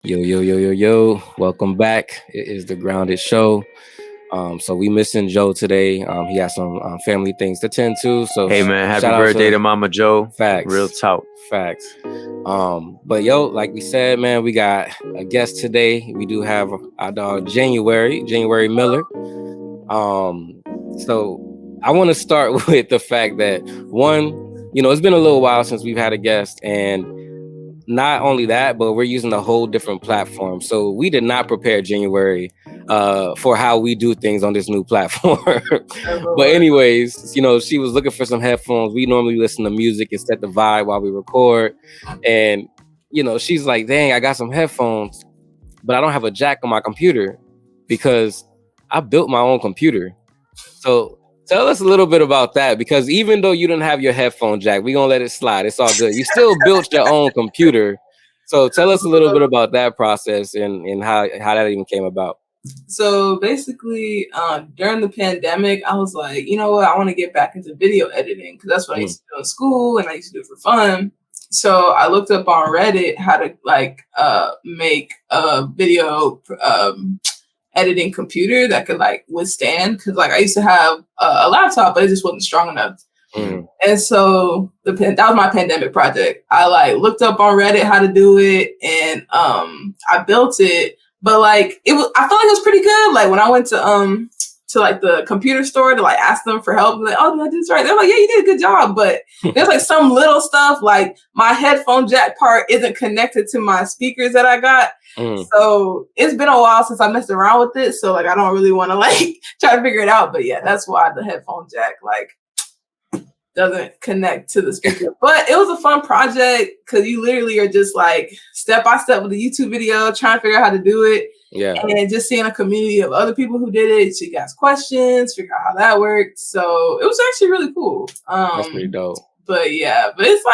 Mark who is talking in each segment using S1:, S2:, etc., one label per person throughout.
S1: Yo, yo, yo, yo, yo. Welcome back. It is the Grounded Show. So we missing Joe today. He has some family things to tend to. So
S2: Hey man, happy
S1: shout out
S2: birthday
S1: to
S2: to Mama Joe. Real
S1: Facts.
S2: talk.
S1: Facts. But yo, like we said, man, we got a guest today. We do have our dog January Miller. So I want to start with the fact that one, it's been a little while since we've had a guest, and not only that, but we're using a whole different platform. So we did not prepare January for how we do things on this new platform. But anyways, she was looking for some headphones. We normally listen to music and set the vibe while we record. And, she's like, dang, I got some headphones, but I don't have a jack on my computer because I built my own computer. So tell us a little bit about that, because even though you didn't have your headphone jack, we're gonna let it slide. It's all good. You still built your own computer. So tell us a little bit about that process and how that even came about.
S3: So basically, during the pandemic, I was like, you know what? I want to get back into video editing because that's what I used to do in school and I used to do it for fun. So I looked up on Reddit how to make a video editing computer that could withstand, because I used to have a laptop, but it just wasn't strong enough. And so that was my pandemic project. I looked up on Reddit how to do it, and I built it. But I felt like it was pretty good. Like when I went to the computer store to ask them for help, like, oh, did I do this right? They're like, yeah, you did a good job. But there's some little stuff, like my headphone jack part isn't connected to my speakers that I got. So it's been a while since I messed around with it. So I don't really want to try to figure it out. But yeah, that's why the headphone jack doesn't connect to the speaker. But it was a fun project because you literally are just step by step with a YouTube video trying to figure out how to do it.
S1: Yeah.
S3: And just seeing a community of other people who did it, so you ask questions, figure out how that worked. So it was actually really cool.
S1: That's pretty dope.
S3: But yeah, but it's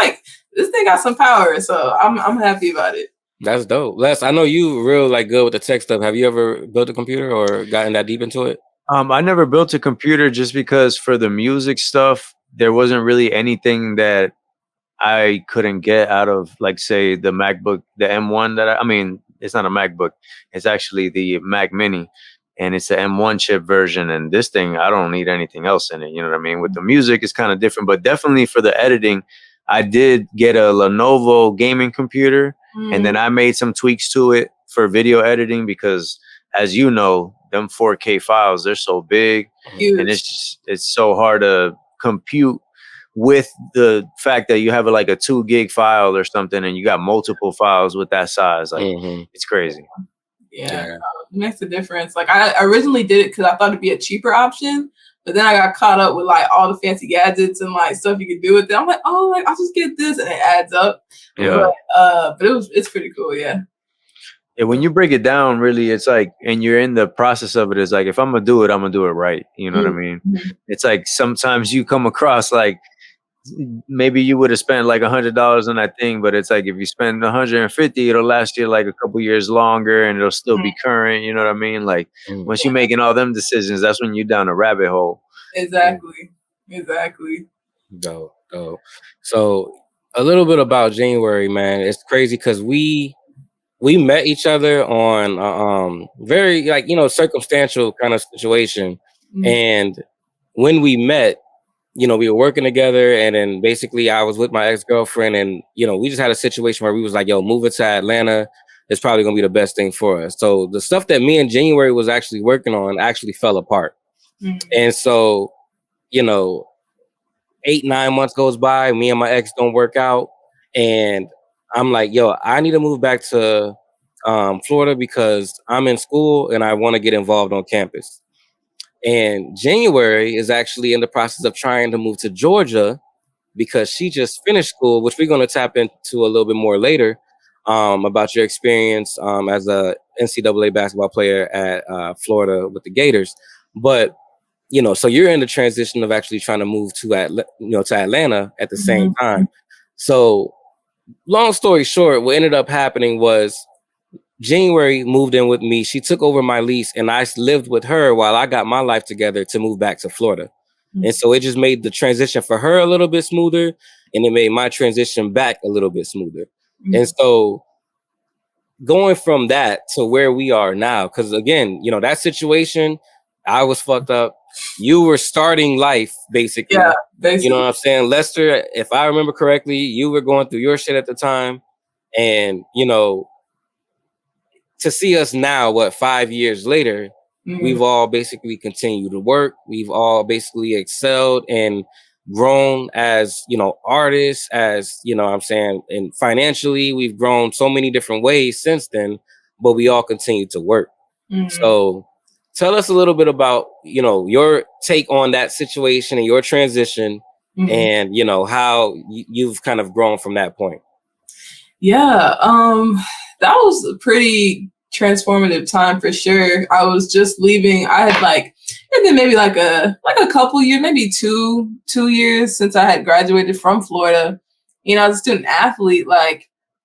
S3: this thing got some power, so I'm happy about it.
S1: That's dope. Les, I know you real good with the tech stuff. Have you ever built a computer or gotten that deep into it?
S2: I never built a computer just because for the music stuff, there wasn't really anything that I couldn't get out of, say, the MacBook, the M1 I mean, it's not a MacBook. It's actually the Mac Mini, and it's the M1 chip version. And this thing, I don't need anything else in it. You know what I mean? With the music, it's kind of different, but definitely for the editing, I did get a Lenovo gaming computer, and then I made some tweaks to it for video editing because, as you know, them 4K files, they're so big.
S3: Huge.
S2: And it's so hard to compute with the fact that you have a 2 gig file or something and you got multiple files with that size. It's crazy.
S3: Yeah. It makes a difference. I originally did it because I thought it'd be a cheaper option, but then I got caught up with all the fancy gadgets and stuff you could do with it. I'm like, oh, I'll just get this, and it adds up.
S2: Yeah.
S3: But it's pretty cool. Yeah.
S2: Yeah, when you break it down, really, it's and you're in the process of it, it's if I'm gonna do it, I'm gonna do it right. You know what I mean? It's sometimes you come across maybe you would have spent $100 on that thing, but it's if you spend 150, it'll last you a couple years longer and it'll still be current. You know what I mean? Once you're making all them decisions, that's when you're down a rabbit hole.
S3: Exactly.
S1: Dope. So a little bit about January, man. It's crazy because we met each other on very circumstantial kind of situation. And when we met, we were working together, and then basically I was with my ex-girlfriend, and we just had a situation where we was like, yo, moving to Atlanta is probably gonna be the best thing for us. So the stuff that me and January was actually working on actually fell apart. And so 8-9 months goes by, me and my ex don't work out, and I'm like, yo, I need to move back to Florida because I'm in school and I want to get involved on campus. And January is actually in the process of trying to move to Georgia because she just finished school, which we're going to tap into a little bit more later about your experience as a NCAA basketball player at Florida with the Gators. But, so you're in the transition of actually trying to move to Atlanta at the same time. So long story short, what ended up happening was January moved in with me. She took over my lease, and I lived with her while I got my life together to move back to Florida. And so it just made the transition for her a little bit smoother, and it made my transition back a little bit smoother. And so going from that to where we are now, because again, that situation, I was fucked up. You were starting life
S3: Yeah,
S1: basically. You know
S3: basically.
S1: what I'm saying? Lester, if I remember correctly, you were going through your shit at the time. And, to see us now, 5 years later,
S3: Mhm.
S1: we've all basically continued to work. We've all basically excelled and grown as, artists, as, what I'm saying, and financially, we've grown so many different ways since then, but we all continue to work.
S3: Mhm.
S1: So tell us a little bit about, your take on that situation and your transition,
S3: Mhm.
S1: and, how you've kind of grown from that point.
S3: Yeah, that was a pretty transformative time for sure. I was just leaving. I had and then maybe like a couple years, maybe two years since I had graduated from Florida. As a student athlete,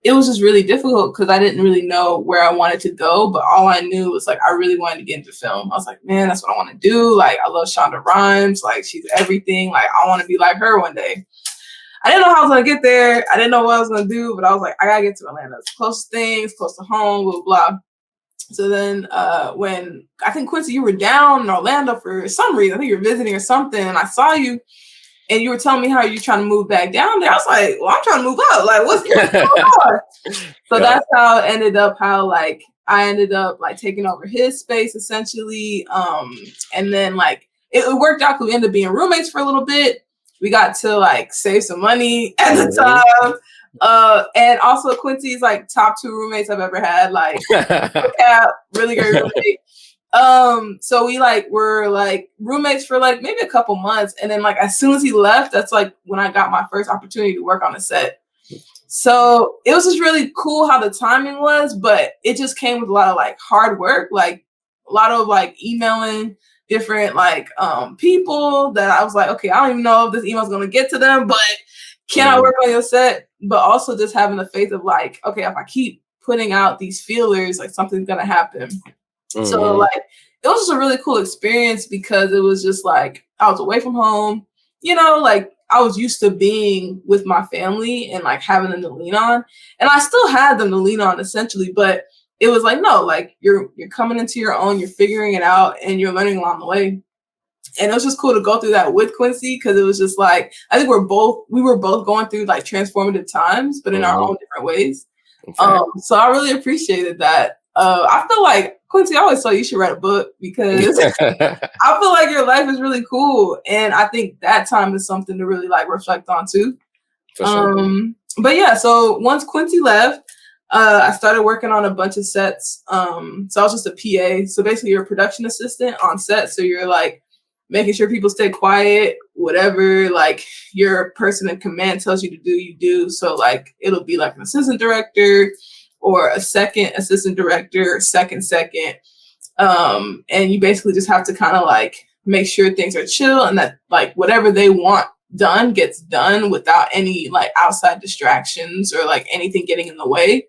S3: it was just really difficult because I didn't really know where I wanted to go, but all I knew was I really wanted to get into film. I was like, man, that's what I want to do. I love Shonda Rhimes. She's everything. I want to be like her one day. I didn't know how I was gonna get there. I didn't know what I was gonna do, but I was like, I gotta get to Atlanta. It's close to things, close to home, blah, blah, blah. So then when I think Quincy, you were down in Orlando for some reason, I think you were visiting or something, and I saw you and you were telling me how you're trying to move back down there. I was like, well, I'm trying to move out. What's going on? So that's how it ended up, I ended up taking over his space essentially. And then it worked out because we ended up being roommates for a little bit. We got to save some money at the time. And also Quincy's top 2 roommates I've ever had. Really great roommate. So we were roommates for maybe a couple months, and then as soon as he left, that's when I got my first opportunity to work on a set. So it was just really cool how the timing was, but it just came with a lot of hard work, a lot of emailing different people that I was like, okay, I don't even know if this email's gonna get to them, but can I work on your set? But also just having the faith of okay, if I keep putting out these feelers, something's gonna happen. So it was just a really cool experience because it was just I was away from home, I was used to being with my family and having them to lean on. And I still had them to lean on essentially, but it was no, you're coming into your own, you're figuring it out and you're learning along the way. And it was just cool to go through that with Quincy because it was just I think we were both going through transformative times, but in our own different ways. Okay. So I really appreciated that. I feel Quincy, I always thought you should write a book because I feel your life is really cool. And I think that time is something to really reflect on too. For sure. But yeah, so once Quincy left, I started working on a bunch of sets. So I was just a PA. So basically you're a production assistant on set. So you're making sure people stay quiet, whatever your person in command tells you to do, you do. So it'll be an assistant director or a second assistant director, second. And you basically just have to kind of make sure things are chill and that whatever they want done gets done without any outside distractions or anything getting in the way.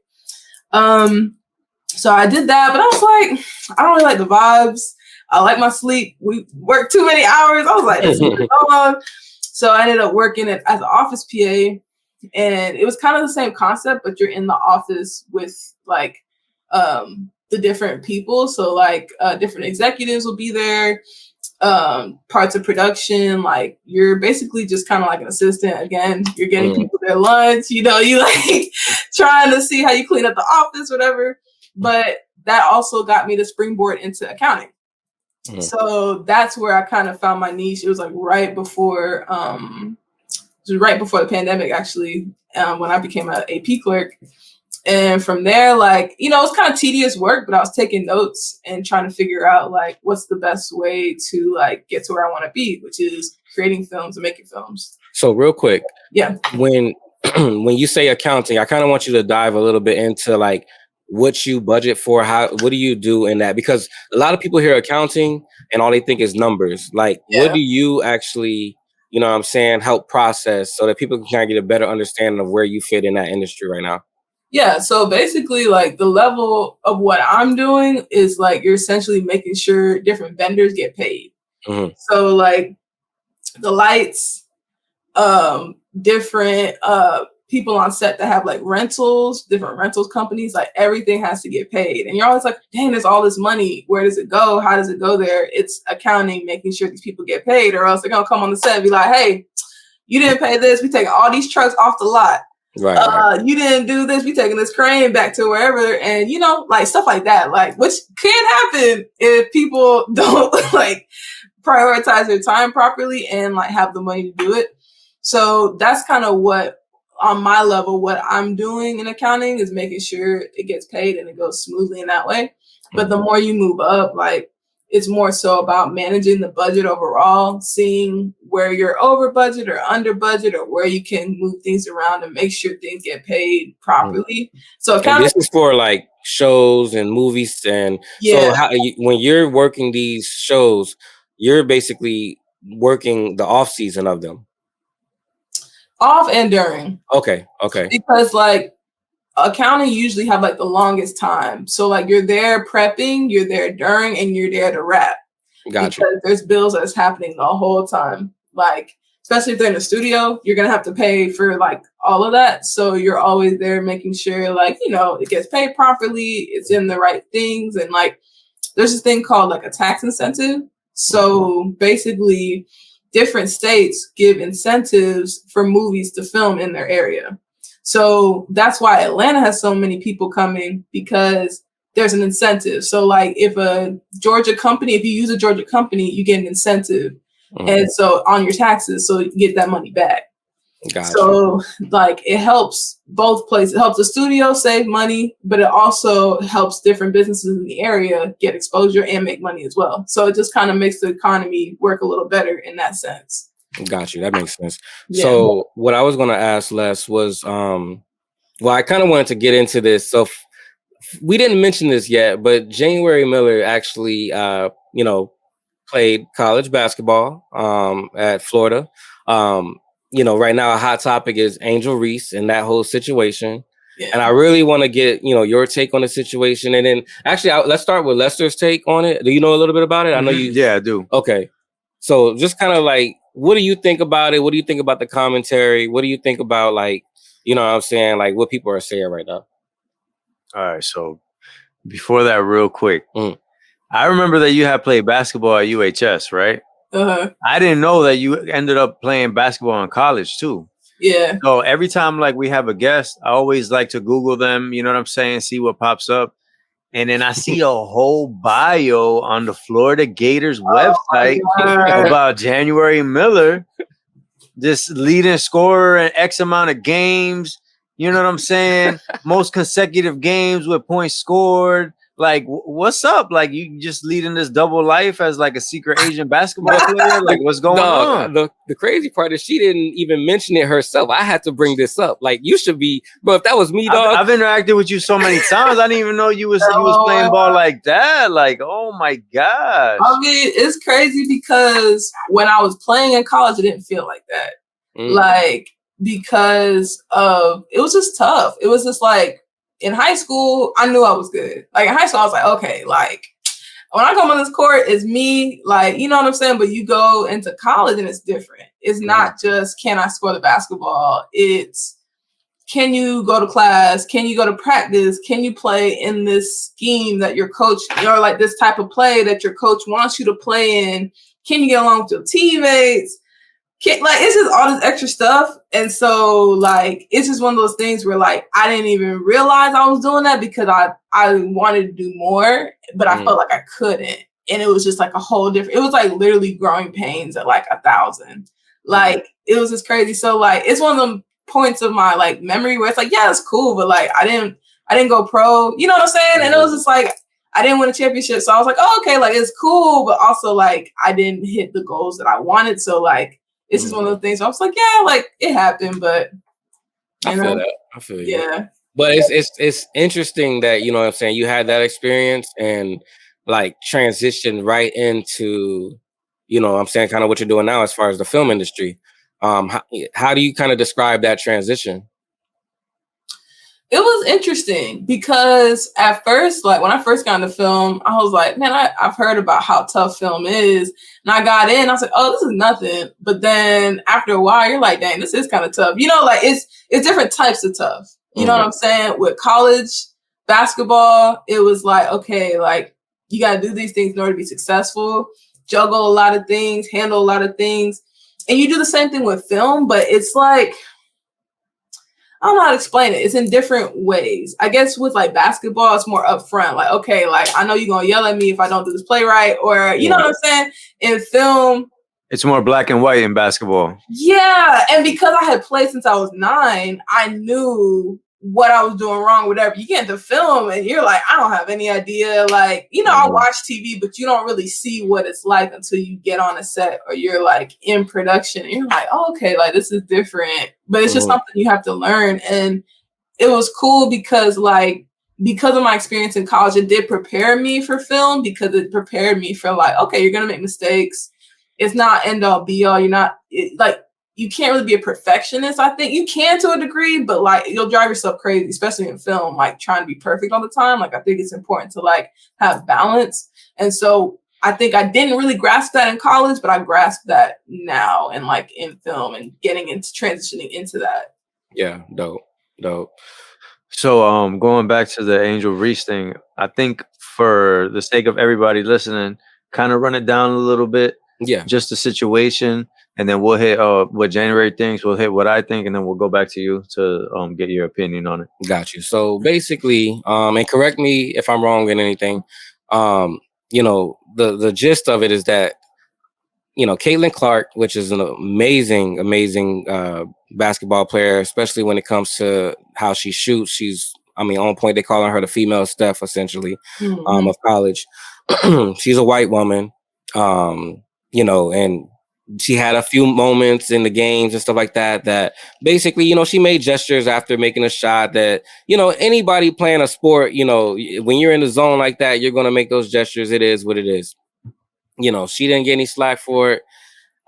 S3: So I did that, but I was I don't really like the vibes. I like my sleep. We work too many hours. I was this is long. So I ended up working as an office PA. And it was kind of the same concept, but you're in the office with the different people. So different executives will be there, parts of production. You're basically just kind of an assistant. Again, you're getting people their lunch, you trying to see how you clean up the office, whatever. But that also got me to springboard into accounting. So that's where I kind of found my niche. It was right before the pandemic, actually, when I became an AP clerk. And from there, it was kind of tedious work, but I was taking notes and trying to figure out what's the best way to get to where I want to be, which is creating films and making films.
S1: So real quick,
S3: yeah,
S1: when you say accounting, I kind of want you to dive a little bit into what you budget for, what do you do in that? Because a lot of people hear accounting and all they think is numbers. What do you actually, what I'm saying, help process so that people can kind of get a better understanding of where you fit in that industry right now?
S3: Yeah, so basically the level of what I'm doing is you're essentially making sure different vendors get paid. So the lights, different people on set that have like rentals, different rentals companies, like everything has to get paid. And you're always like, dang, there's all this money. Where does it go? How does it go there? It's accounting, making sure these people get paid, or else they're gonna come on the set and be like, hey, you didn't pay this. We taking all these trucks off the lot.
S1: Right.
S3: You didn't do this. We taking this crane back to wherever, and like stuff like that, like which can happen if people don't like prioritize their time properly and like have the money to do it. So that's kind of what, on my level, what I'm doing in accounting is making sure it gets paid and it goes smoothly in that way. But the more you move up, like it's more so about managing the budget overall, seeing where you're over budget or under budget, or where you can move things around and make sure things get paid properly. So
S1: accounting, this is for like shows and movies, and so when you're working these shows, you're basically working the off season of them.
S3: Off and during.
S1: Okay.
S3: Because like accounting usually have like the longest time. So like you're there prepping, you're there during, and you're there to wrap.
S1: Gotcha.
S3: Because there's bills that's happening the whole time. Like, especially if they're in the studio, you're gonna have to pay for like all of that. So you're always there making sure like, it gets paid properly, it's in the right things. And like there's this thing called like a tax incentive. So basically different states give incentives for movies to film in their area. So that's why Atlanta has so many people coming, because there's an incentive. So like if you use a Georgia company, you get an incentive. And so on your taxes, so you get that money back.
S1: Gotcha.
S3: So like it helps both places. It helps the studio save money, but it also helps different businesses in the area get exposure and make money as well. So it just kind of makes the economy work a little better in that sense.
S1: Got you. That makes sense. Yeah. So what I was going to ask Les was, I kind of wanted to get into this. So we didn't mention this yet, but January Miller actually, played college basketball at Florida. Right now a hot topic is Angel Reese and that whole situation. Yeah. And I really want to get, your take on the situation. And then actually, let's start with Lester's take on it. Do you know a little bit about it? I know you.
S2: Yeah, I do.
S1: Okay. So just kind of like, what do you think about it? What do you think about the commentary? What do you think about like, what I'm saying, like what people are saying right now?
S2: All right. So before that, real quick, I remember that you had played basketball at UHS, right?
S3: Uh-huh.
S2: I didn't know that you ended up playing basketball in college too.
S3: Yeah.
S2: So every time like we have a guest, I always like to Google them, you know what I'm saying? See what pops up. And then I see a whole bio on the Florida Gators website about January Miller, this leading scorer in X amount of games. You know what I'm saying? Most consecutive games with points scored. Like, what's up? Like, you just leading this double life as like a secret Asian basketball player? Like, what's going on?
S1: The crazy part is she didn't even mention it herself. I had to bring this up. Like, you should be, bro. If that was me, dog.
S2: I've interacted with you so many times. I didn't even know you was playing ball like that. Like, oh my gosh.
S3: I mean, it's crazy because when I was playing in college, it didn't feel like that. Like, because it was just tough. It was just like, in high school, I knew I was good. Like in high school, I was like, okay, like when I come on this court, it's me, like, you know what I'm saying? But you go into college and it's different. It's not just, can I score the basketball? It's, can you go to class? Can you go to practice? Can you play in this scheme that your coach, or like this type of play that your coach wants you to play in? Can you get along with your teammates? It's just all this extra stuff. And so like, it's just one of those things where like, I didn't even realize I was doing that because I wanted to do more, but I felt like I couldn't. And it was just like a whole different, it was like literally growing pains at like 1,000. Like, it was just crazy. So like, it's one of them points of my like memory where it's like, yeah, it's cool. But like, I didn't go pro, you know what I'm saying? And it was just like, I didn't win a championship. So I was like, oh, okay, like it's cool. But also like, I didn't hit the goals that I wanted. So like, this is one of the things I was like, yeah, like it happened, but
S1: I feel that. I feel you.
S3: Yeah.
S1: But it's interesting that, you know what I'm saying, you had that experience and like transitioned right into, you know what I'm saying, kind of what you're doing now as far as the film industry. How do you kind of describe that transition?
S3: It was interesting because at first, like when I first got into film, I was like, man, I've heard about how tough film is. And I got in, I was like, oh, this is nothing. But then after a while, you're like, dang, this is kind of tough. You know, like it's different types of tough. You know what I'm saying? With college basketball, it was like, okay, like you got to do these things in order to be successful, juggle a lot of things, handle a lot of things. And you do the same thing with film, but it's like, I don't know how to explain it. It's in different ways. I guess with like basketball, it's more upfront. Like, okay, like I know you're gonna yell at me if I don't do this play right, or you know what I'm saying? In film,
S2: it's more black and white in basketball.
S3: Yeah, and because I had played since I was 9, I knew what I was doing wrong, whatever. You get into film and you're like, I don't have any idea. Like, you know, I watch TV, but you don't really see what it's like until you get on a set or you're like in production. And you're like, oh, okay, like this is different. But it's just something you have to learn. And it was cool because of my experience in college, it did prepare me for film because it prepared me for like, okay, you're going to make mistakes. It's not end all be all. You're not you can't really be a perfectionist. I think you can to a degree, but like you'll drive yourself crazy, especially in film, like trying to be perfect all the time. Like I think it's important to like have balance. And so I think I didn't really grasp that in college, but I grasped that now and like in film and getting into transitioning into that.
S1: Yeah, dope.
S2: So going back to the Angel Reese thing, I think for the sake of everybody listening, kind of run it down a little bit.
S1: Yeah.
S2: Just the situation. And then we'll hit what January thinks. We'll hit what I think, and then we'll go back to you to get your opinion on it.
S1: Got you. So basically, and correct me if I'm wrong in anything. You know, the gist of it is that, you know, Caitlin Clark, which is an amazing basketball player, especially when it comes to how she shoots. She's, I mean, on point. They calling her the female Steph, essentially, of college. She's a white woman, you know, and she had a few moments in the games and stuff like that, that basically, you know, she made gestures after making a shot that, you know, anybody playing a sport, you know, when you're in the zone like that, you're going to make those gestures. It is what it is. You know, she didn't get any slack for it.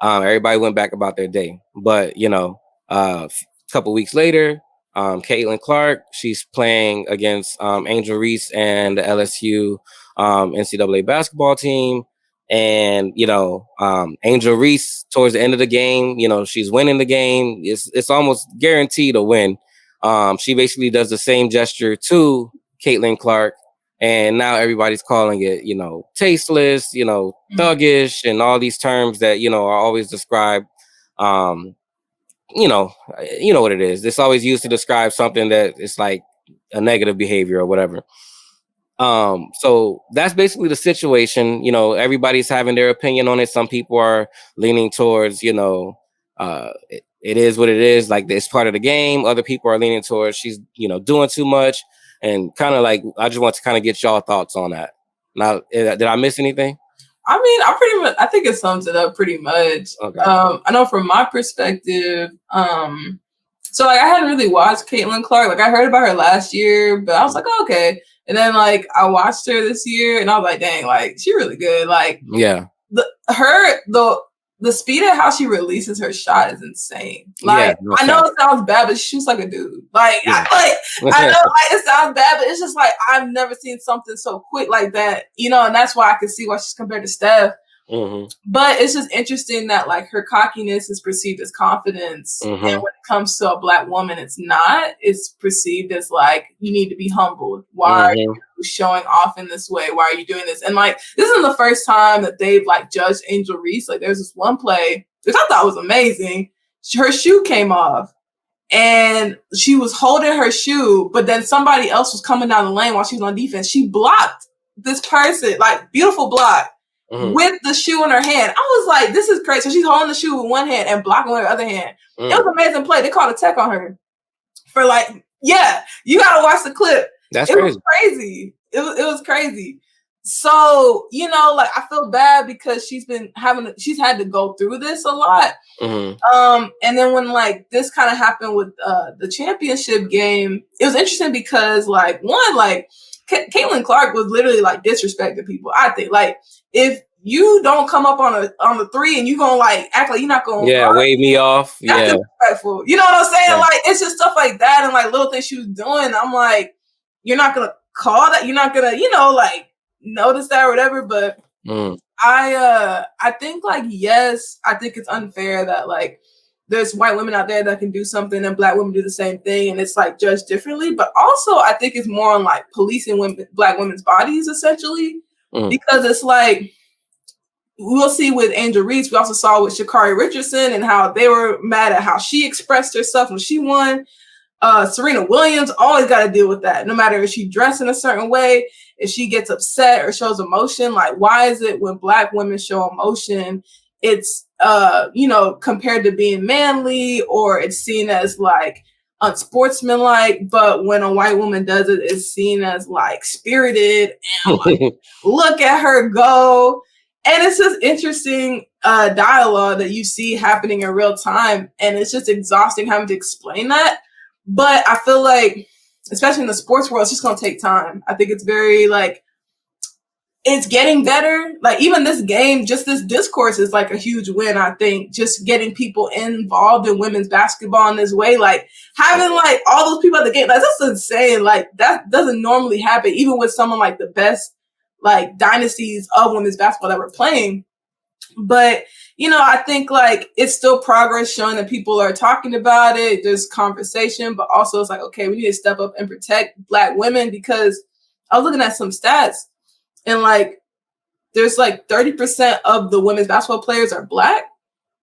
S1: Everybody went back about their day. But, you know, a couple weeks later, Caitlin Clark, she's playing against Angel Reese and the LSU NCAA basketball team. And, you know, Angel Reese, towards the end of the game, you know, she's winning the game. It's almost guaranteed a win. She basically does the same gesture to Caitlin Clark. And now everybody's calling it, you know, tasteless, you know, thuggish, and all these terms that, you know, are always described. You know what it is. It's always used to describe something that is like a negative behavior or whatever. So that's basically the situation. You know, everybody's having their opinion on it. Some people are leaning towards, you know, it is what it is. Like it's part of the game. Other people are leaning towards she's, you know, doing too much. And kind of like, I just want to kind of get y'all thoughts on that. Now, did I miss anything?
S3: I mean, I think it sums it up pretty much. Okay. I know from my perspective, so like I hadn't really watched Caitlin Clark. Like I heard about her last year, but I was like, oh, okay. And then like I watched her this year, and I was like, dang, like she's really good. Like
S1: yeah,
S3: the speed at how she releases her shot is insane. Like I know it sounds bad, but she shoots like a dude. Like I know like it sounds bad, but it's just like I've never seen something so quick like that. You know, and that's why I can see why she's compared to Steph. Mm-hmm. But it's just interesting that like her cockiness is perceived as confidence, and when it comes to a Black woman, it's not. It's perceived as like you need to be humbled. Why are you showing off in this way? Why are you doing this? And like this isn't the first time that they've like judged Angel Reese. Like there's this one play which I thought was amazing. Her shoe came off, and she was holding her shoe, but then somebody else was coming down the lane while she was on defense. She blocked this person, like beautiful block. With the shoe in her hand. I was like, this is crazy. So she's holding the shoe with one hand and blocking with her other hand. It was an amazing play. They called a tech on her for like, yeah, you got to watch the clip.
S1: That's crazy.
S3: Was crazy. It was crazy. So, you know, like I feel bad because she's had to go through this a lot. And then when like this kind of happened with the championship game, it was interesting because like one, like Caitlin Clark was literally like disrespecting people. I think like if you don't come up on the three and you gonna like act like you're not gonna
S1: wave me off.
S3: That's disrespectful. You know what I'm saying? Like it's just stuff like that and like little things she was doing. I'm like, you're not gonna call that. You're not gonna, like notice that or whatever. But I think like yes, I think it's unfair that like there's white women out there that can do something and black women do the same thing and it's like judged differently. But also I think it's more on like policing black women's bodies essentially because it's like we'll see with Angel Reese. We also saw with Sha'Carri Richardson and how they were mad at how she expressed herself when she won. Serena Williams always got to deal with that. No matter if she dressed in a certain way, if she gets upset or shows emotion, like why is it when black women show emotion, it's compared to being manly or it's seen as like unsportsmanlike, but when a white woman does it, it's seen as like spirited and like look at her go. And it's just interesting dialogue that you see happening in real time, and it's just exhausting having to explain that. But I feel like, especially in the sports world, it's just going to take time. I think it's very, like, it's getting better. Like, even this game, just this discourse is, like, a huge win, I think. Just getting people involved in women's basketball in this way. Like, having, like, all those people at the game, like, that's insane. Like, that doesn't normally happen, even with someone like the best, like, dynasties of women's basketball that we're playing. But, I think like it's still progress showing that people are talking about it. There's conversation, but also it's like, okay, we need to step up and protect black women because I was looking at some stats and like there's like 30% of the women's basketball players are black,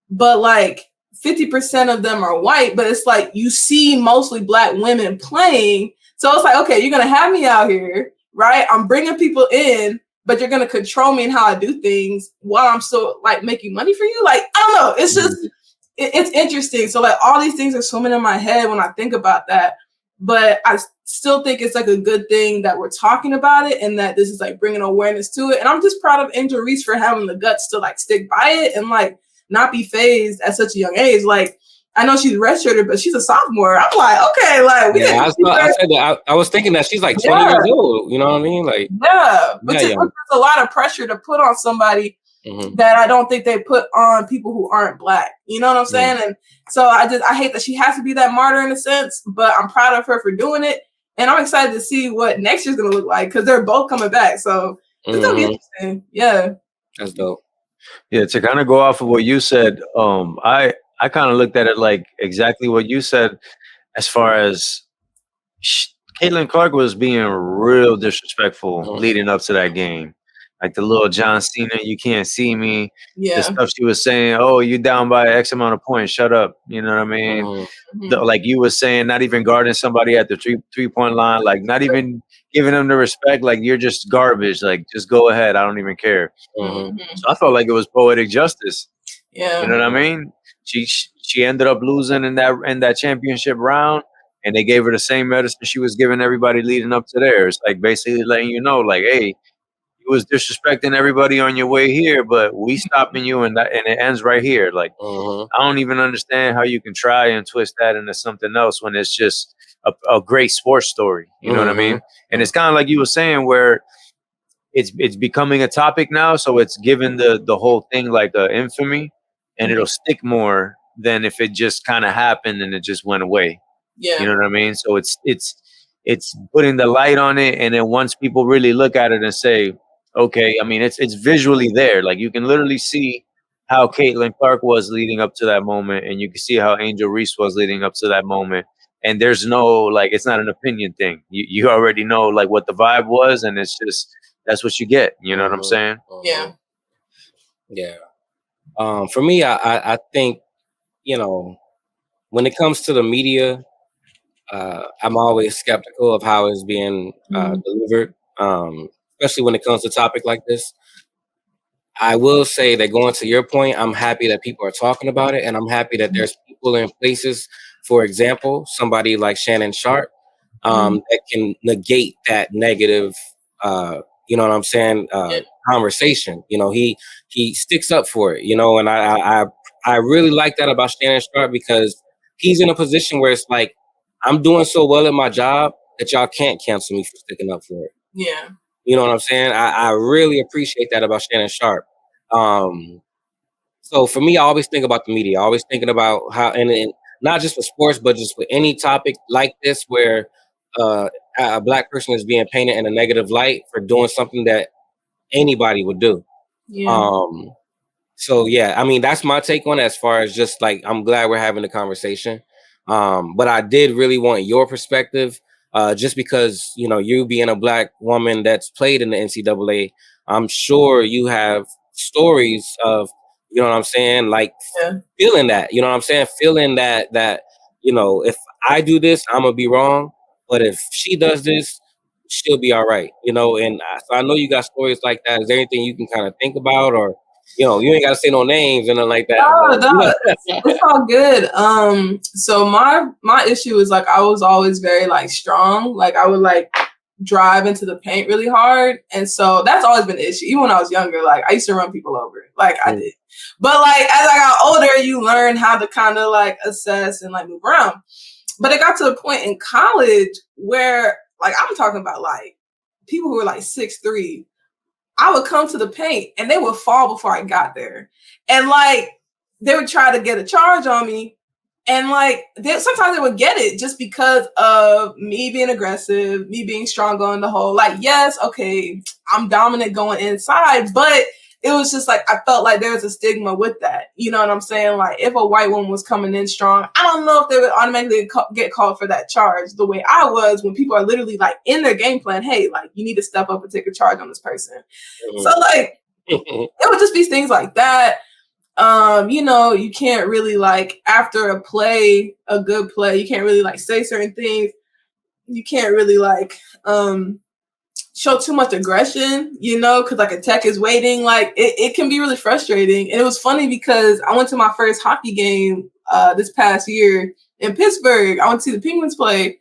S3: but like 50% of them are white. But it's like you see mostly black women playing. So it's like, okay, you're going to have me out here, right? I'm bringing people in, but you're going to control me and how I do things while I'm still like making money for you. Like, I don't know. It's just, it's interesting. So like all these things are swimming in my head when I think about that, but I still think it's like a good thing that we're talking about it and that this is like bringing awareness to it. And I'm just proud of Angel Reese for having the guts to like stick by it and like not be phased at such a young age. Like, I know she's redshirted, but she's a sophomore. I'm like, okay, like
S1: I said that. I was thinking that she's like 20 years old. You know what I mean? Like,
S3: but there's a lot of pressure to put on somebody that I don't think they put on people who aren't black. You know what I'm saying? And so I hate that she has to be that martyr in a sense, but I'm proud of her for doing it, and I'm excited to see what next year's gonna look like because they're both coming back. So it's gonna be interesting. Yeah,
S1: that's dope.
S2: Yeah, to kind of go off of what you said, I kind of looked at it like exactly what you said as far as Caitlin Clark was being real disrespectful leading up to that game. Like the little John Cena, you can't see me.
S3: Yeah.
S2: The stuff she was saying, oh, you down by X amount of points, shut up. You know what I mean? Like you were saying, not even guarding somebody at the three-point line, like not even giving them the respect, like you're just garbage. Like just go ahead, I don't even care. So I felt like it was poetic justice.
S3: Yeah.
S2: You know what I mean? She ended up losing in that championship round, and they gave her the same medicine she was giving everybody leading up to there. It's like basically letting you know, like, hey, you was disrespecting everybody on your way here, but we stopping you, and it ends right here. Like, I don't even understand how you can try and twist that into something else when it's just a great sports story. You know what I mean? And it's kind of like you were saying, where it's becoming a topic now, so it's given the whole thing like a infamy, and it'll stick more than if it just kind of happened and it just went away.
S3: Yeah.
S2: You know what I mean? So it's putting the light on it, and then once people really look at it and say, okay, I mean, it's visually there. Like you can literally see how Caitlin Clark was leading up to that moment, and you can see how Angel Reese was leading up to that moment. And there's no, like, it's not an opinion thing. You already know like what the vibe was, and it's just that's what you get. You know what I'm saying?
S3: Yeah.
S1: Yeah. For me, I think, when it comes to the media, I'm always skeptical of how it's being delivered, especially when it comes to a topic like this. I will say that going to your point, I'm happy that people are talking about it, and I'm happy that there's people in places, for example, somebody like Shannon Sharp, that can negate that negative, you know what I'm saying, conversation. He sticks up for it, and I really like that about Shannon Sharp because he's in a position where it's like, I'm doing so well at my job that y'all can't cancel me for sticking up for it.
S3: Yeah.
S1: You know what I'm saying? I really appreciate that about Shannon Sharp. Um, so for me, I always think about the media. I always thinking about how, and not just with sports, but just with any topic like this, where uh, a black person is being painted in a negative light for doing something that anybody would do.
S3: Yeah.
S1: Um, so yeah, I mean that's my take on it as far as just like I'm glad we're having the conversation. But I did really want your perspective, just because you being a black woman that's played in the NCAA, I'm sure you have stories of what I'm saying, like
S3: Yeah.
S1: feeling that, you know what I'm saying, feeling that if I do this, I'm gonna be wrong, but if she does this, she'll be all right, and so I know you got stories like that. Is there anything you can kind of think about, or you ain't gotta say no names and nothing like that,
S3: No,
S1: but
S3: no, it's all good. So my issue is like I was always very like strong. Like I would like drive into the paint really hard, and so that's always been an issue. Even when I was younger, like I used to run people over, like I did. But like as I got older, you learn how to kind of like assess and like move around. But it got to a point in college where like I'm talking about like people who were like 6'3". I would come to the paint and they would fall before I got there. And like they would try to get a charge on me. And like sometimes they would get it just because of me being aggressive, me being strong going the hole. Like, yes, okay, I'm dominant going inside, but it was just like I felt like there was a stigma with that. You know what I'm saying? Like if a white woman was coming in strong, I don't know if they would automatically get called for that charge the way I was when people are literally like in their game plan, hey, like you need to step up and take a charge on this person. So like it would just be things like that. You can't really like after a good play, you can't really like say certain things. You can't really like show too much aggression, because like a tech is waiting. Like it can be really frustrating. And it was funny because I went to my first hockey game this past year in Pittsburgh. I went to see the Penguins play.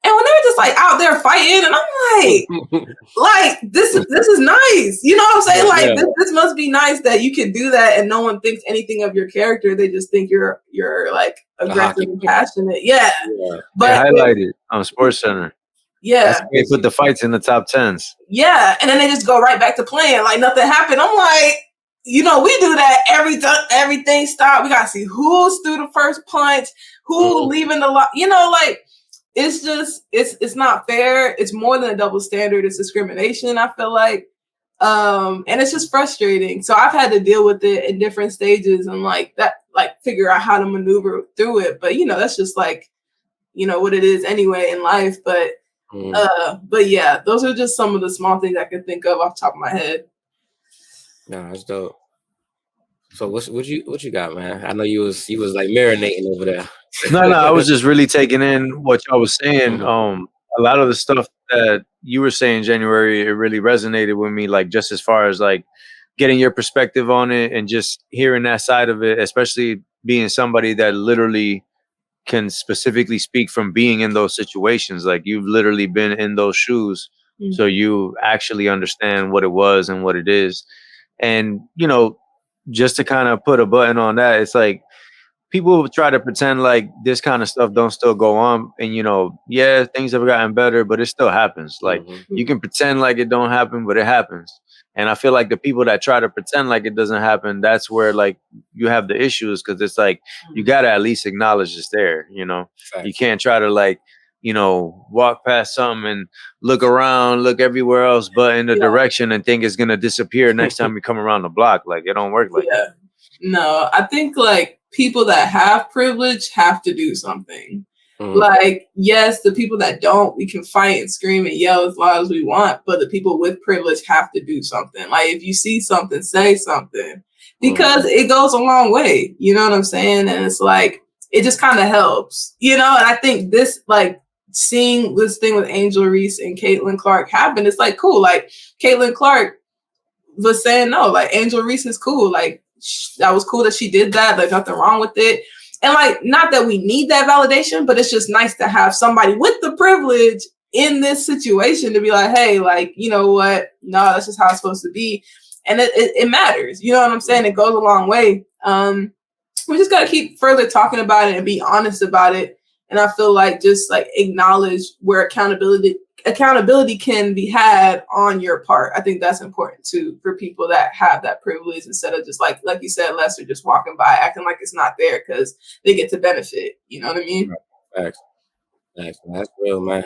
S3: And when they were just like out there fighting, and I'm like this is nice. You know what I'm saying? Like this must be nice that you can do that and no one thinks anything of your character. They just think you're like aggressive and passionate. Yeah.
S2: But they highlight it on Sports Center.
S3: Yeah.
S2: That's they put the fights in the top 10s.
S3: Yeah. And then they just go right back to playing like nothing happened. I'm like, we do that every time everything stopped. We gotta see who's through the first punch, who leaving the lot, like it's just it's not fair. It's more than a double standard. It's discrimination, I feel like. And it's just frustrating. So I've had to deal with it in different stages and like that, like figure out how to maneuver through it. But that's just like, what it is anyway in life. But yeah, those are just some of the small things I can think of off the top of my head.
S1: No, that's dope. So what you got, man? I know you was like marinating over there.
S2: No, I was just really taking in what y'all was saying. A lot of the stuff that you were saying, January, it really resonated with me. Like just as far as like getting your perspective on it and just hearing that side of it, especially being somebody that literally can specifically speak from being in those situations. Like you've literally been in those shoes, so you actually understand what it was and what it is. And just to kind of put a button on that, it's like people try to pretend like this kind of stuff don't still go on. And, things have gotten better, but it still happens. Like you can pretend like it don't happen, but it happens. And I feel like the people that try to pretend like it doesn't happen, that's where like you have the issues. Cause it's like, you got to at least acknowledge it's there. You can't try to like, walk past something and look around, look everywhere else, but in the direction and think it's going to disappear next time you come around the block. Like it don't work like that.
S3: No, I think like people that have privilege have to do something. Like, yes, the people that don't, we can fight and scream and yell as loud as we want, but the people with privilege have to do something. Like if you see something, say something, because it goes a long way. You know what I'm saying? And it's like, it just kind of helps, and I think this, like seeing this thing with Angel Reese and Caitlin Clark happen, it's like, cool. Like Caitlin Clark was saying, no, like Angel Reese is cool. Like that was cool that she did that. Like nothing wrong with it. And like, not that we need that validation, but it's just nice to have somebody with the privilege in this situation to be like, hey, like, you know what? No, that's just how it's supposed to be. And it matters. You know what I'm saying? It goes a long way. We just got to keep further talking about it and be honest about it. And I feel like just like acknowledge where accountability accountability can be had on your part. I think that's important too for people that have that privilege, instead of just like you said, Lester, just walking by acting like it's not there because they get to benefit. You know what I mean?
S1: Facts. Facts. That's real, man.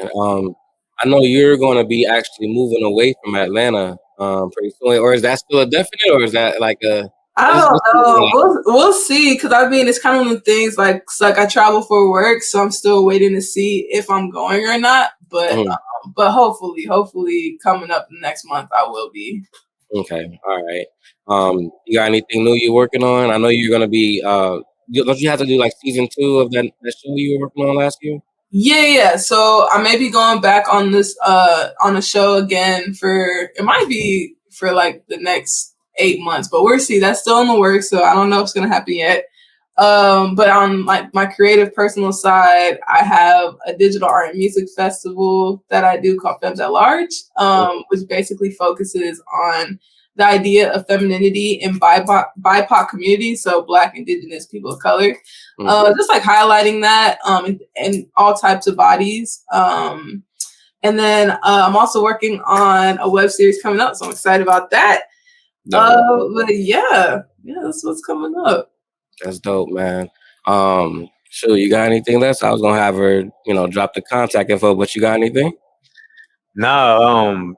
S1: I know you're going to be actually moving away from Atlanta pretty soon, or is that still a definite, or is that like a?
S3: I don't know. We'll see. Because I mean, it's kind of one of the things like I travel for work, so I'm still waiting to see if I'm going or not. But hopefully coming up next month, I will be.
S1: Okay. All right. You got anything new you're working on? I know you're gonna be. Don't you have to do like season 2 of that show you were working on last year?
S3: Yeah. So I may be going back on this on a show again it might be for like the next 8 months, but we'll see. That's still in the works, so I don't know if it's gonna happen yet. But on like my creative personal side, I have a digital art and music festival that I do called Femmes at Large, which basically focuses on the idea of femininity in BIPOC communities, so Black, Indigenous, people of color, just like highlighting that in all types of bodies. And then I'm also working on a web series coming up, so I'm excited about that. But yeah, that's what's coming up.
S1: That's dope, man. Sure, you got anything else? I was gonna have her, drop the contact info, but you got anything?
S2: No,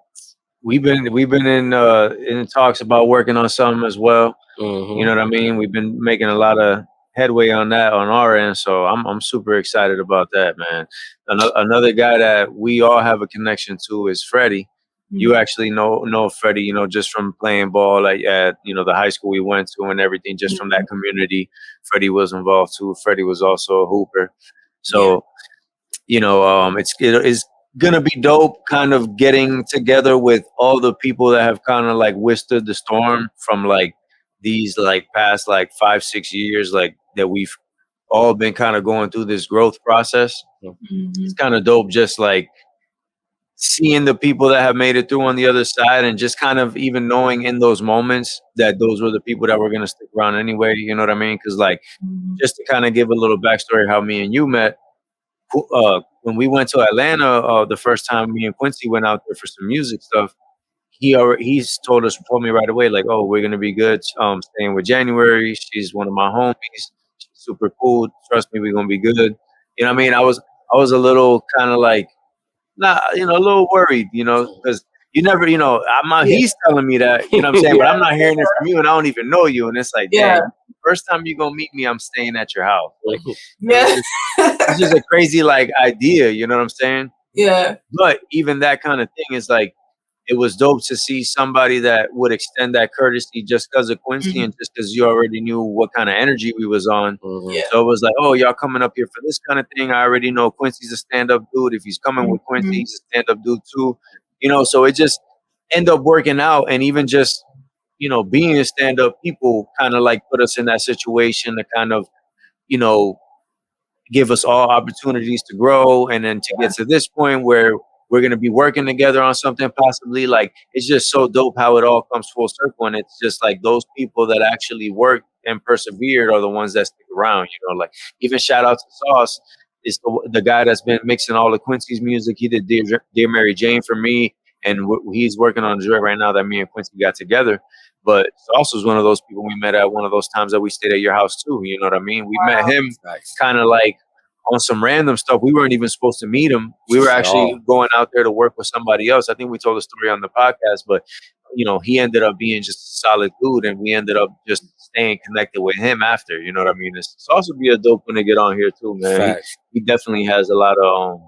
S2: we've been in talks about working on something as well.
S1: Mm-hmm.
S2: You know what I mean? We've been making a lot of headway on that on our end, so I'm super excited about that, man. Another guy that we all have a connection to is Freddie. You actually know Freddie, just from playing ball at the high school we went to and everything, just from that community. Freddie was involved too. Freddie was also a hooper. So, it's gonna be dope kind of getting together with all the people that have kind of like withstood the storm from like these like past like 5-6 years, like that we've all been kind of going through this growth process. It's kind of dope just like seeing the people that have made it through on the other side, and just kind of even knowing in those moments that those were the people that were going to stick around anyway. You know what I mean? Because like, just to kind of give a little backstory how me and you met, when we went to Atlanta the first time, me and Quincy went out there for some music stuff. He's told me right away, like, oh, we're gonna be good. Staying with January. She's one of my homies. She's super cool. Trust me, we're gonna be good. You know what I mean? I was a little kind of like, a little worried, because you never, he's telling me that, you know what I'm saying, but I'm not hearing it from you, and I don't even know you, and it's like, dang, first time you gonna meet me, I'm staying at your house. Like, it's just a crazy like idea, you know what I'm saying?
S3: Yeah.
S2: But even that kind of thing is like, it was dope to see somebody that would extend that courtesy just because of Quincy and just because you already knew what kind of energy we was on. So it was like, oh, y'all coming up here for this kind of thing. I already know Quincy's a stand-up dude. If he's coming with Quincy, he's a stand-up dude too. So it just ended up working out. And even just, being a stand-up, people kind of like put us in that situation to kind of, give us all opportunities to grow, and then to get to this point where we're going to be working together on something possibly. Like, it's just so dope how it all comes full circle, and it's just like those people that actually worked and persevered are the ones that stick around. Like, even shout out to Sauce, is the guy that's been mixing all of Quincy's music. He did Dear Mary Jane for me, and he's working on a joint right now that me and Quincy got together. But Sauce was one of those people we met at one of those times that we stayed at your house too. You know what I mean? We met him kind of like on some random stuff. We weren't even supposed to meet him. We were actually going out there to work with somebody else. I think we told the story on the podcast, but he ended up being just a solid dude, and we ended up just staying connected with him after. You know what I mean? It's also be a dope one to get on here too, man. He definitely has a lot of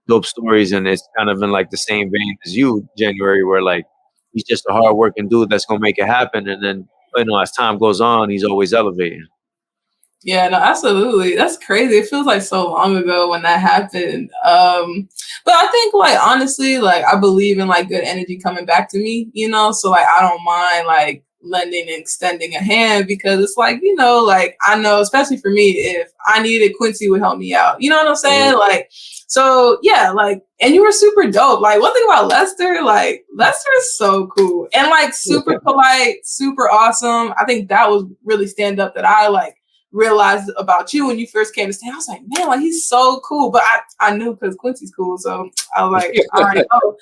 S2: dope stories, and it's kind of in like the same vein as you, January, where like he's just a hardworking dude that's gonna make it happen, and then as time goes on, he's always elevating.
S3: Yeah, no, absolutely. That's crazy. It feels like so long ago when that happened. But I think like honestly, like I believe in like good energy coming back to me, so like I don't mind like lending and extending a hand, because it's like, like I know, especially for me, if I needed, Quincy would help me out. You know what I'm saying? Like, so yeah, like, and you were super dope. Like, one thing about Lester, like Lester is so cool and like super polite, super awesome. I think that was really stand up that I like realized about you when you first came to stand. I was like, man, like he's so cool. But I knew because Quincy's cool, so I was like, all right, oh.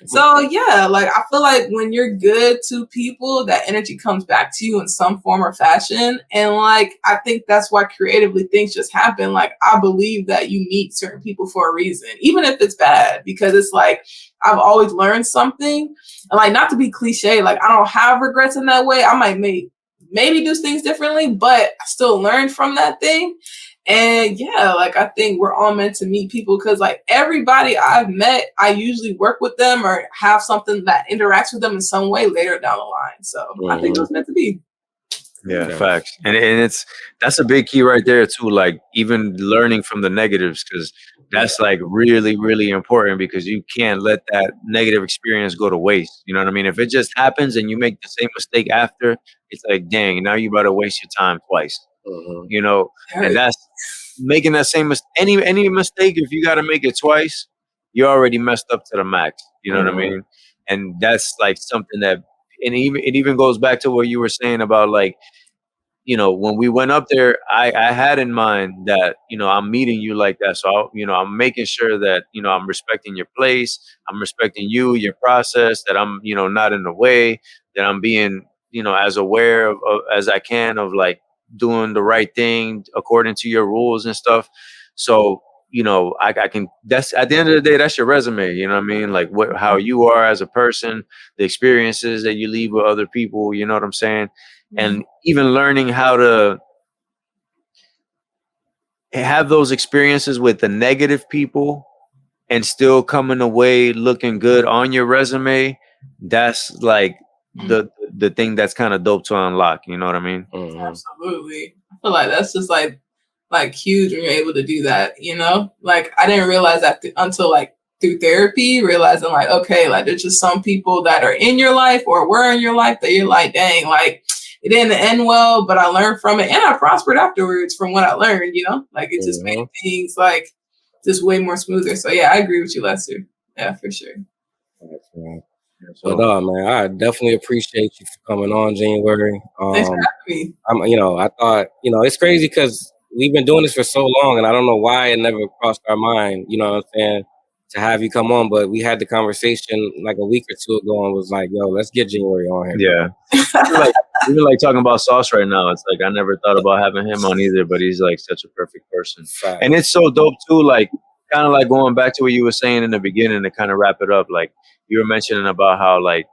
S3: So yeah, like I feel like when you're good to people, that energy comes back to you in some form or fashion. And like I think that's why creatively things just happen. Like I believe that you meet certain people for a reason, even if it's bad, because it's like I've always learned something. And like not to be cliche, like I don't have regrets in that way. I might maybe do things differently, but I still learned from that thing. And yeah, like I think we're all meant to meet people because like everybody I've met, I usually work with them or have something that interacts with them in some way later down the line. So I think it was meant to be.
S2: Yeah, facts. And that's a big key right there too. Like even learning from the negatives, because that's like really, really important because you can't let that negative experience go to waste. You know what I mean? If it just happens and you make the same mistake after, it's like, dang, now you better waste your time twice. You know, and that's making that same any mistake. If you got to make it twice, you already messed up to the max. You know what I mean? And that's like something that, and it even goes back to what you were saying about like, you know, when we went up there, I had in mind that, you know, I'm meeting you like that. So, I'm making sure that, you know, I'm respecting your place. I'm respecting you, your process, that I'm, you know, not in the way, that I'm being, you know, as aware of as I can of like doing the right thing according to your rules and stuff. So, you know, I can, that's at the end of the day, that's your resume. You know what I mean? Like how you are as a person, the experiences that you leave with other people, you know what I'm saying? And even learning how to have those experiences with the negative people and still coming away looking good on your resume, that's like the thing that's kind of dope to unlock. You know what I mean?
S3: Absolutely. I feel like that's just like huge when you're able to do that, you know? Like I didn't realize that until like through therapy, realizing like, okay, like there's just some people that are in your life or were in your life that you're like, dang, like it didn't end well, but I learned from it and I prospered afterwards from what I learned, you know? Like it just made things like just way more smoother. So yeah, I agree with you, Lester. Yeah, for sure.
S1: But man, I definitely appreciate you for coming on, January.
S3: Thanks for having me.
S1: I thought, it's crazy because we've been doing this for so long, and I don't know why it never crossed our mind. You know what I'm saying? To have you come on, but we had the conversation like a week or two ago and was like, "Yo, let's get January on here."
S2: Yeah, we're like talking about Sauce right now. It's like I never thought about having him on either, but he's like such a perfect person, and it's so dope too. Like kind of like going back to what you were saying in the beginning to kind of wrap it up. Like you were mentioning about how like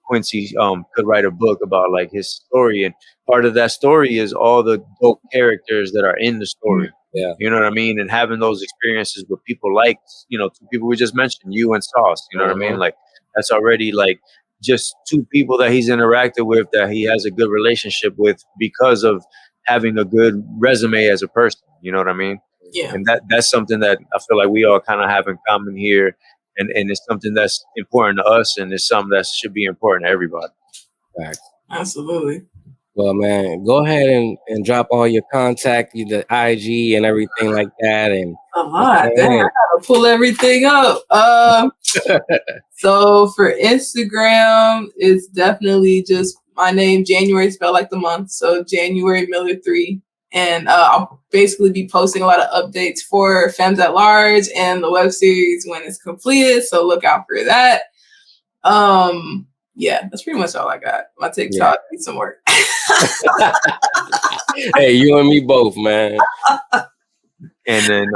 S2: Quincy could write a book about like his story, and part of that story is all the dope characters that are in the story.
S1: Yeah,
S2: you know what I mean, and having those experiences with people like two people we just mentioned, you and Sauce. You know what I mean? Like that's already like just two people that he's interacted with that he has a good relationship with because of having a good resume as a person. You know what I mean?
S3: Yeah.
S2: And that's something that I feel like we all kind of have in common here. And it's something that's important to us, and it's something that should be important to everybody.
S1: Right.
S3: Absolutely.
S1: Well, man, go ahead and drop all your contact, the IG and everything like that. And
S3: a lot. I gotta pull everything up. So for Instagram, it's definitely just my name, January spelled like the month. So January Miller 3. And I'll basically be posting a lot of updates for Femmes at Large and the web series when it's completed. So look out for that. Yeah, that's pretty much all I got. My TikTok needs some work.
S1: Hey, you and me both, man.
S2: And then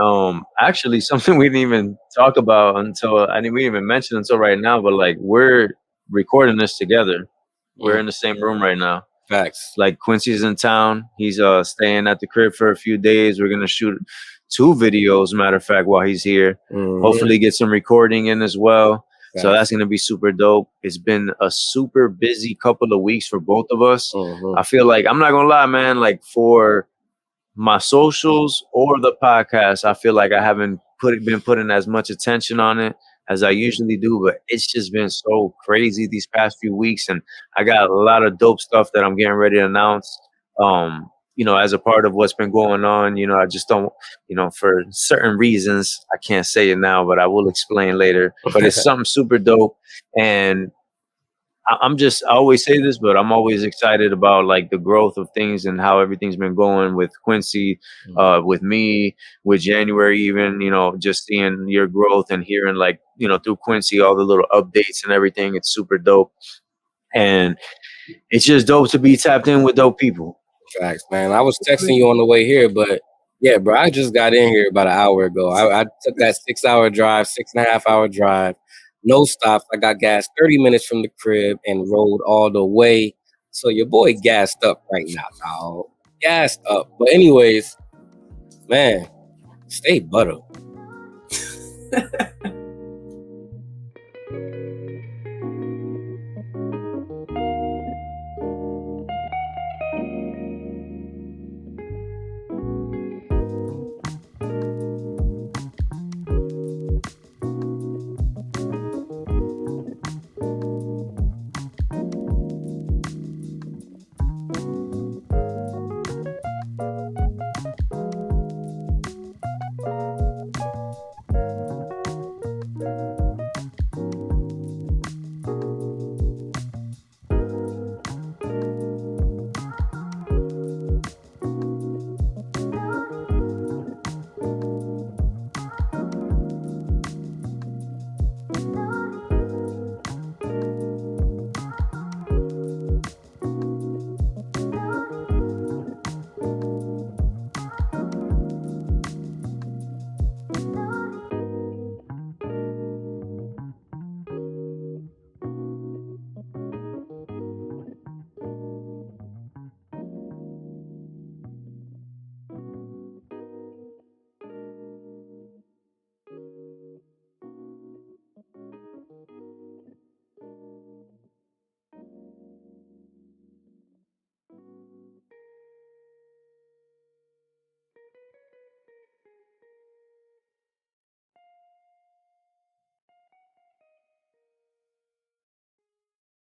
S2: actually something we didn't even talk about until we didn't even mention until right now, but like we're recording this together. We're in the same room right now.
S1: Facts.
S2: Like Quincy's in town. He's staying at the crib for a few days. We're gonna shoot 2 videos, matter of fact, while he's here. Hopefully get some recording in as well. Facts. So that's gonna be super dope. It's been a super busy couple of weeks for both of us. I feel like, I'm not gonna lie, man, like for my socials or the podcast, I feel like I haven't been putting as much attention on it as I usually do, but it's just been so crazy these past few weeks, and I got a lot of dope stuff that I'm getting ready to announce. As a part of what's been going on, I just don't, for certain reasons, I can't say it now, but I will explain later. But it's something super dope, and I always say this, but I'm always excited about like the growth of things and how everything's been going with Quincy, with me, with January, even, just seeing your growth and hearing like, through Quincy, all the little updates and everything. It's super dope. And it's just dope to be tapped in with dope people.
S1: Facts, man. I was texting you on the way here, but yeah, bro, I just got in here about an hour ago. I took that 6 hour drive, 6.5 hour drive, no stops. I got gas 30 minutes from the crib and rode all the way. So your boy gassed up right now, dog. Gassed up. But anyways, man, stay butter.